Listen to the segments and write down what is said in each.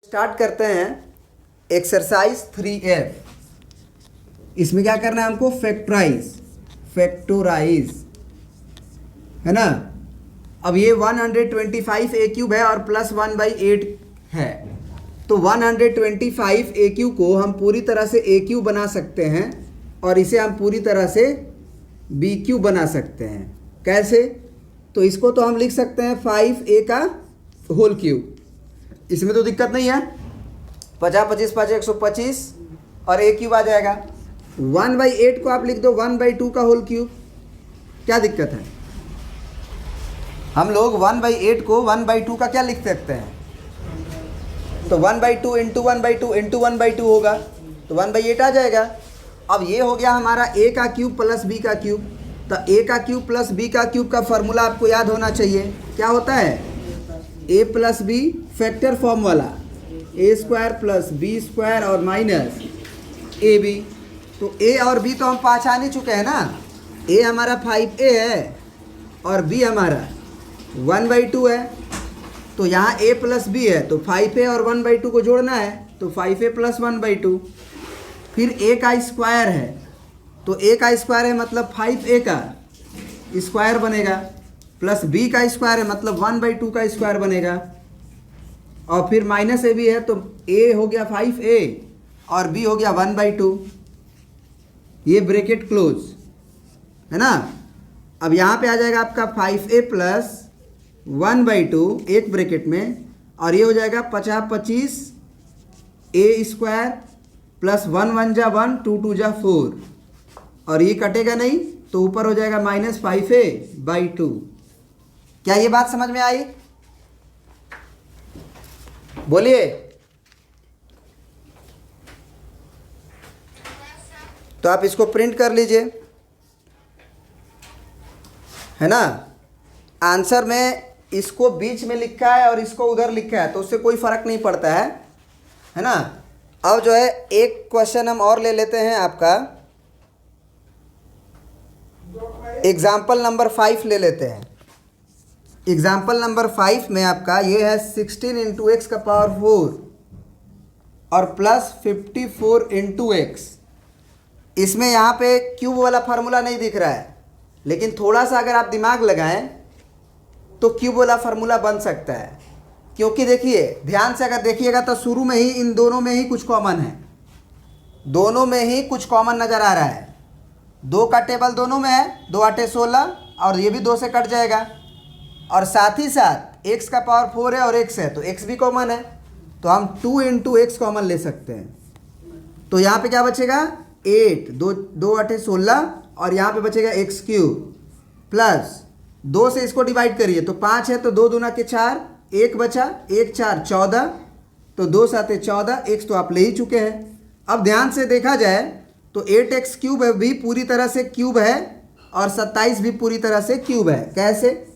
Start करते हैं exercise 3F। इसमें क्या करना है हमको? फैक्टराइज है ना। अब ये 125 ए क्यूब है और प्लस 1/8 है, तो 125 ए क्यूब को हम पूरी तरह से ए क्यूब बना सकते हैं और इसे हम पूरी तरह से बी क्यूब बना सकते हैं। कैसे? तो इसको तो हम लिख सकते हैं 5a का होल क्यूब, इसमें तो दिक्कत नहीं है। 50 25 5 125 और ए क्यूब आ जाएगा। 1/8 को आप लिख दो 1/2 का होल क्यूब, क्या दिक्कत है? हम लोग 1/8 को 1/2 का क्या लिख सकते हैं? तो 1/2 इंटू 1/2 इंटू 1/2 होगा, तो 1/8 आ जाएगा। अब ये हो गया हमारा a का क्यूब प्लस b का क्यूब। तो a का क्यूब प्लस b का क्यूब का फॉर्मूला आपको याद होना चाहिए। क्या होता है? a plus B factor form वाला, a square plus B square और माइनस ab। तो a और b तो हम पहचान ही चुके हैं ना। a हमारा 5a है और b हमारा 1/2 है। तो यहाँ a प्लस b है, तो 5a और 1/2 को जोड़ना है, तो 5a प्लस 1/2। फिर a का स्क्वायर है, तो a का स्क्वायर है मतलब 5a का स्क्वायर बनेगा, प्लस b का स्क्वायर है मतलब 1/2 का स्क्वायर बनेगा, और फिर माइनस a भी है, तो a हो गया 5a और b हो गया 1/2। ये ब्रैकेट क्लोज है ना। अब यहाँ पे आ जाएगा आपका 5a प्लस 1/2 एक ब्रैकेट में, और ये हो जाएगा 50 25 a स्क्वायर प्लस 1 1 जा 1 2 2 जा 4, और ये कटेगा नहीं तो ऊपर हो जाएगा माइनस 5a/2। क्या ये बात समझ में आई? बोलिए। तो आप इसको प्रिंट कर लीजिए, है ना। आंसर में इसको बीच में लिखा है और इसको उधर लिखा है, तो उससे कोई फर्क नहीं पड़ता है ना। अब जो है एक क्वेश्चन हम और ले लेते हैं आपका, एग्जाम्पल नंबर 5 ले लेते हैं। एग्जाम्पल नंबर 5 में आपका ये है 16 इंटू एक्स का पावर 4 और प्लस 54 इंटू एक्स। इसमें यहाँ पे क्यूब वाला फार्मूला नहीं दिख रहा है, लेकिन थोड़ा सा अगर आप दिमाग लगाएं तो क्यूब वाला फार्मूला बन सकता है। क्योंकि देखिए, ध्यान से अगर देखिएगा तो शुरू में ही इन दोनों में ही कुछ कॉमन है, दोनों में ही कुछ कॉमन नज़र आ रहा है। 2 का टेबल दोनों में है, 2 8 16, और ये भी 2 से कट जाएगा, और साथ ही साथ x का पावर 4 है और x है, तो x भी कॉमन है, तो हम 2 इंटू एक्स कॉमन ले सकते हैं। तो यहाँ पे क्या बचेगा? 8 2 8 16, और यहाँ पे बचेगा x क्यूब प्लस 2 से इसको डिवाइड करिए तो 5 है, तो 2 दूना के 4, 1 बचा, 1 4 14, तो 2 7 14, x तो आप ले ही चुके हैं। अब ध्यान से देखा जाए तो 8x क्यूब भी पूरी तरह से क्यूब है और 27 भी पूरी तरह से क्यूब है। कैसे?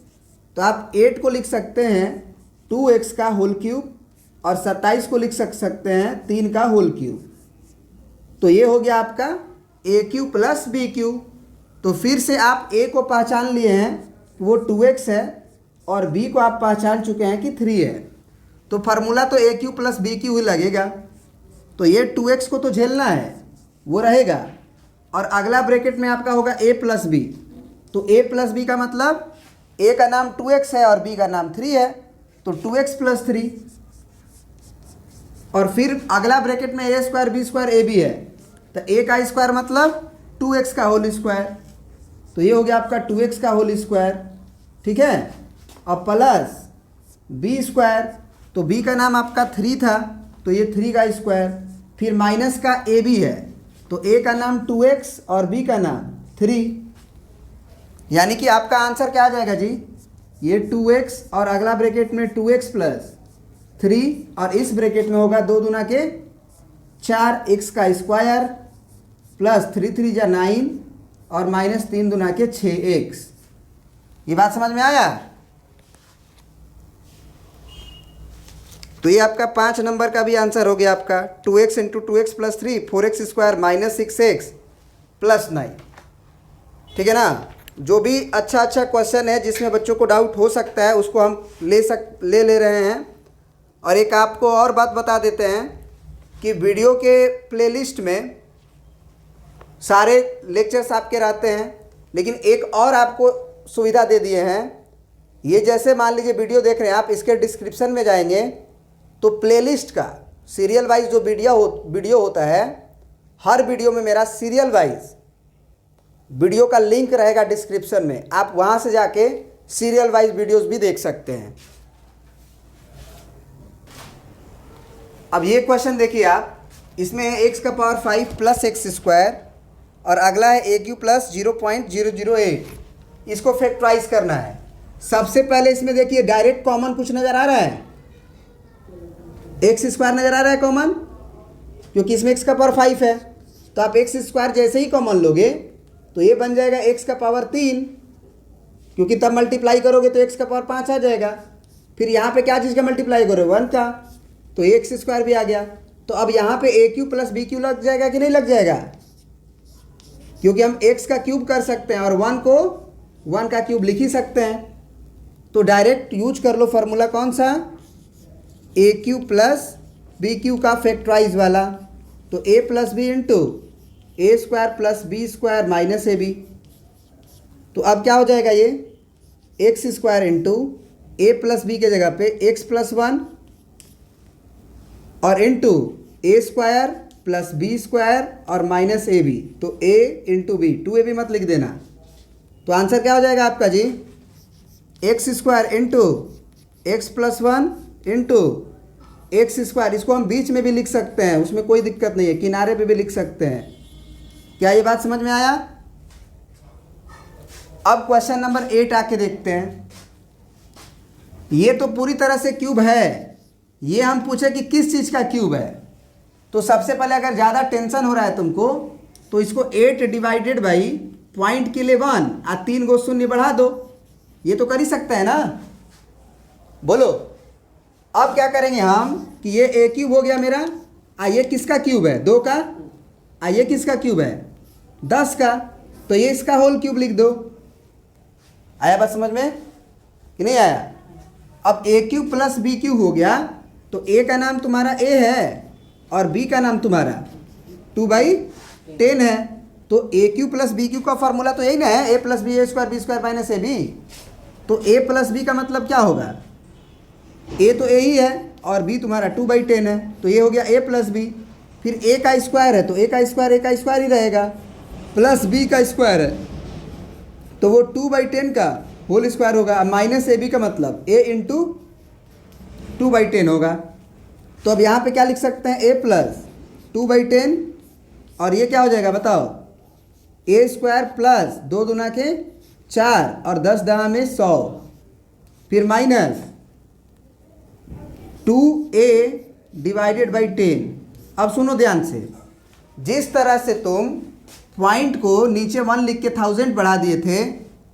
तो आप 8 को लिख सकते हैं 2x का होल क्यूब और 27 को लिख सकते हैं 3 का होल क्यूब। तो ये हो गया आपका a cube plus b cube. तो फिर से आप a को पहचान लिए हैं, वो 2x है, और b को आप पहचान चुके हैं कि 3 है। तो फार्मूला तो a cube plus b cube ही लगेगा। तो ये 2x को तो झेलना है, वो रहेगा, और अगला ब्रैकेट में आपका होगा a प्लस बी। तो a प्लस बी का मतलब a का नाम 2x है और b का नाम 3 है, तो 2x प्लस 3, और फिर अगला ब्रैकेट में a square b square a भी है, तो a का स्क्वायर मतलब 2x का होल स्क्वायर, तो ये हो गया आपका 2x का होल स्क्वायर, ठीक है। और प्लस b स्क्वायर, तो b का नाम आपका 3 था, तो ये 3 का स्क्वायर, फिर माइनस का a भी है, तो a का नाम 2x और b का नाम 3, यानी कि आपका आंसर क्या आ जाएगा जी? ये 2x और अगला ब्रैकेट में 2x प्लस 3, और इस ब्रैकेट में होगा 2 दूना के 4 x का स्क्वायर प्लस 3 3 जा 9 और माइनस 3 दूना के 6x। ये बात समझ में आया? तो ये आपका 5 नंबर का भी आंसर हो गया आपका 2x into 2x plus 3 4x square minus 6x plus 9। ठीक है ना। जो भी अच्छा क्वेश्चन है जिसमें बच्चों को डाउट हो सकता है उसको हम ले रहे हैं। और एक आपको और बात बता देते हैं कि वीडियो के प्लेलिस्ट में सारे लेक्चर्स आपके रहते हैं, लेकिन एक और आपको सुविधा दे दिए हैं। ये जैसे मान लीजिए वीडियो देख रहे हैं आप, इसके डिस्क्रिप्शन में जाएंगे तो प्लेलिस्ट का सीरियल वाइज जो वीडियो होता है, हर वीडियो में मेरा सीरियल वाइज वीडियो का लिंक रहेगा डिस्क्रिप्शन में, आप वहाँ से जाके सीरियल वाइज वीडियोस भी देख सकते हैं। अब ये क्वेश्चन देखिए आप, इसमें है x का पावर 5 प्लस एक्स स्क्वायर और अगला है ए क्यू प्लस 0.008। इसको फैक्टराइज करना है। सबसे पहले इसमें देखिए डायरेक्ट कॉमन कुछ नज़र आ रहा है, एक्स स्क्वायर नज़र आ रहा है कॉमन, क्योंकि इसमें x का पावर 5 है। तो आप एक्स स्क्वायर जैसे ही कॉमन लोगे तो ये बन जाएगा x का पावर 3, क्योंकि तब मल्टीप्लाई करोगे तो x का पावर 5 आ जाएगा। फिर यहाँ पे क्या चीज़ का मल्टीप्लाई करोगे, 1 का, तो एक्स स्क्वायर भी आ गया। तो अब यहाँ पे ए क्यूब प्लस बी क्यूब लग जाएगा कि नहीं लग जाएगा, क्योंकि हम x का क्यूब कर सकते हैं और 1 को 1 का क्यूब लिख ही सकते हैं। तो डायरेक्ट यूज कर लो फार्मूला कौन सा, A cube plus B cube का फैक्टराइज वाला। तो a plus B into A square plus B square minus A B. तो अब क्या हो जाएगा, ये X square into A plus B के जगह पे एक्स प्लस 1 और into A square plus B square और माइनस ए बी। तो a इंटू बी, 2ab मत लिख देना। तो आंसर क्या हो जाएगा आपका जी, x square into x plus 1 into x square. इसको हम बीच में भी लिख सकते हैं, उसमें कोई दिक्कत नहीं है, किनारे पे भी लिख सकते हैं। क्या ये बात समझ में आया? अब क्वेश्चन नंबर 8 आके देखते हैं। ये तो पूरी तरह से क्यूब है, ये हम पूछे कि किस चीज़ का क्यूब है। तो सबसे पहले अगर ज़्यादा टेंशन हो रहा है तुमको तो इसको 8 डिवाइडेड बाई पॉइंट के लिए 1 और 3 गो शून्य बढ़ा दो। ये तो कर ही सकते हैं ना, बोलो। अब क्या करेंगे हम कि ये ए क्यूब हो गया मेरा, ये किसका क्यूब है, 2 का, ये किसका क्यूब है, 10 का, तो ये इसका होल क्यूब लिख दो। आया बात समझ में कि नहीं आया? अब ए क्यूब प्लस बी क्यूब हो गया, तो ए का नाम तुम्हारा ए है और बी का नाम तुम्हारा 2/10 है। तो a cube plus B cube का फॉर्मूला तो यही ना है, a plus B square b square minus A B. तो ए प्लस बी का मतलब क्या होगा, ए तो ए ही है और बी तुम्हारा 2/10 है, तो ये हो गया ए प्लस बी। फिर ए का स्क्वायर है तो ए का स्क्वायर ही रहेगा, प्लस बी का स्क्वायर है तो वो 2/10 का होल स्क्वायर होगा। माइनस ए बी का मतलब ए इंटू 2/10 होगा। तो अब यहाँ पे क्या लिख सकते हैं, ए प्लस 2/10 और ये क्या हो जाएगा बताओ, ए स्क्वायर प्लस 2 दूना के 4 और 10 दहा में 100, फिर माइनस 2a डिवाइडेड बाई 10। अब सुनो ध्यान से, जिस तरह से तुम पॉइंट को नीचे 1 लिख के 1000 बढ़ा दिए थे,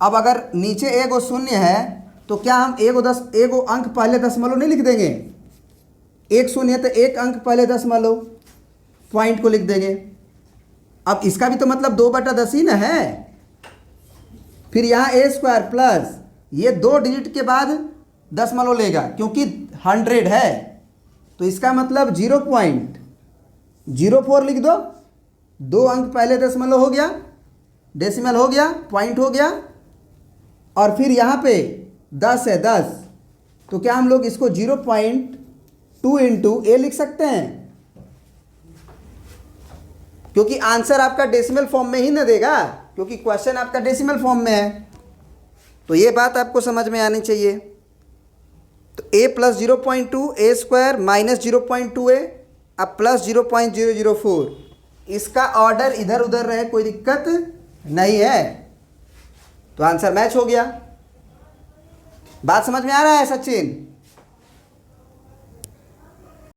अब अगर नीचे एगो शून्य है तो क्या हम एगो अंक पहले दशमलव नहीं लिख देंगे, एक शून्य है तो एक अंक पहले दशमलव पॉइंट को लिख देंगे। अब इसका भी तो मतलब 2/10 ही ना है। फिर यहाँ ए स्क्वायर प्लस ये 2 डिजिट के बाद दशमलव लेगा क्योंकि 100 है, तो इसका मतलब 0.04 लिख दो, 2 अंक पहले दशमलव हो गया, डेसिमल हो गया, पॉइंट हो गया, और फिर यहाँ पे 10 है 10, तो क्या हम लोग इसको 0.2 इंटू ए लिख सकते हैं, क्योंकि आंसर आपका डेसिमल फॉर्म में ही ना देगा, क्योंकि क्वेश्चन आपका डेसिमल फॉर्म में है। तो ये बात आपको समझ में आनी चाहिए। तो a plus 0.2 A square minus 0.2a अब प्लस 0.004, इसका ऑर्डर इधर उधर रहे कोई दिक्कत नहीं है, तो आंसर मैच हो गया। बात समझ में आ रहा है सचिन?